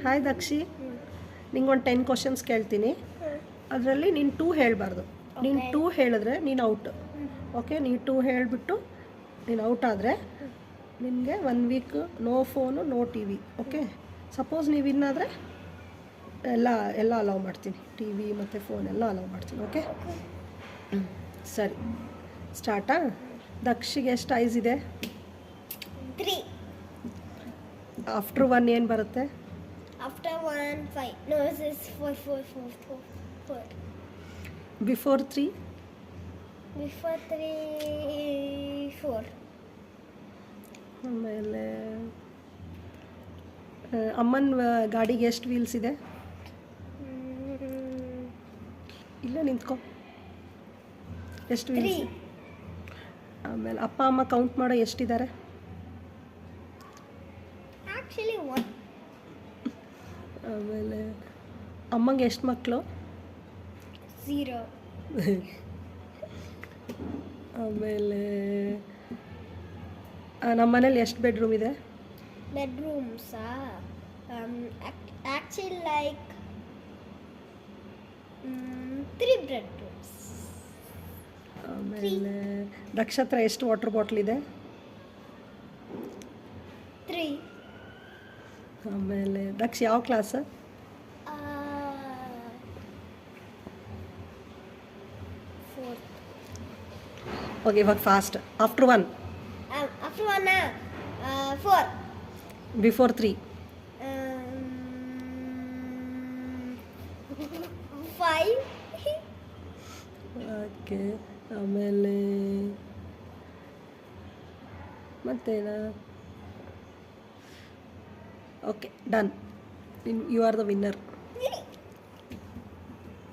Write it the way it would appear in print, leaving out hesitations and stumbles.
Hi ದಕ್ಷಿ, ನಿಂಗೊಂದು 10 questions ಕೇಳ್ತೀನಿ. ಅದರಲ್ಲಿ ನೀನು 2 ಹೇಳಬಾರ್ದು. ನೀನು 2 ಹೇಳಿದ್ರೆ ನೀನು ಔಟ್. ಓಕೆ, ನೀನು 2 ಹೇಳಿಬಿಟ್ಟು ನೀನು ಔಟ್ ಆದರೆ ನಿನಗೆ 1 week no phone no T V. Okay, suppose ನೀವು ಇನ್ನಾದರೆ ಎಲ್ಲ ಅಲೌ ಮಾಡ್ತೀನಿ. ಟಿ ವಿ ಮತ್ತು ಫೋನ್ ಎಲ್ಲ ಅಲೌ ಮಾಡ್ತೀನಿ. ಓಕೆ, ಸರಿ, ಸ್ಟಾರ್ಟಾ? ದಕ್ಷಿಗೆ ಎಷ್ಟು ಐಸ್ ಇದೆ? 3. ಆಫ್ಟರ್ 1 ಏನು ಬರುತ್ತೆ? After 1, 5. No, this is 4. Before 3? Before 3, 4. ಆಮೇಲೆ ಅಮ್ಮನ ಗಾಡಿಗೆ ಎಷ್ಟು ವೀಲ್ಸ್ ಇದೆ? ಇಲ್ಲ, ನಿಂತ್ಕೊ. ಎಷ್ಟು ವೀಲ್ಸ್? 3. ಆಮೇಲೆ ಅಪ್ಪ ಅಮ್ಮ ಕೌಂಟ್ ಮಾಡೋ ಎಷ್ಟಿದ್ದಾರೆ? Actually 1. ಆಮೇಲೆ ಅಮ್ಮಂಗೆ ಎಷ್ಟು ಮಕ್ಕಳು? 0. ಆಮೇಲೆ ನಮ್ಮ ಮನೇಲಿ ಎಷ್ಟು ಬೆಡ್ರೂಮ್ ಇದೆ? Bedrooms actually like 3 bedrooms. ಆಮೇಲೆ ದಕ್ಷ ಹತ್ರ ಎಷ್ಟು ವಾಟರ್ ಬಾಟ್ಲ್ ಇದೆ? 3. ಆಮೇಲೆ ದಕ್ಷ ಯಾವ ಕ್ಲಾಸ್? 4. ಓಕೆ, ಇವಾಗ fast. After 1? After 1, 4. Before 3? 5. Okay, ಆಮೇಲೆ ಮತ್ತೇನ? Okay, done. You are the winner.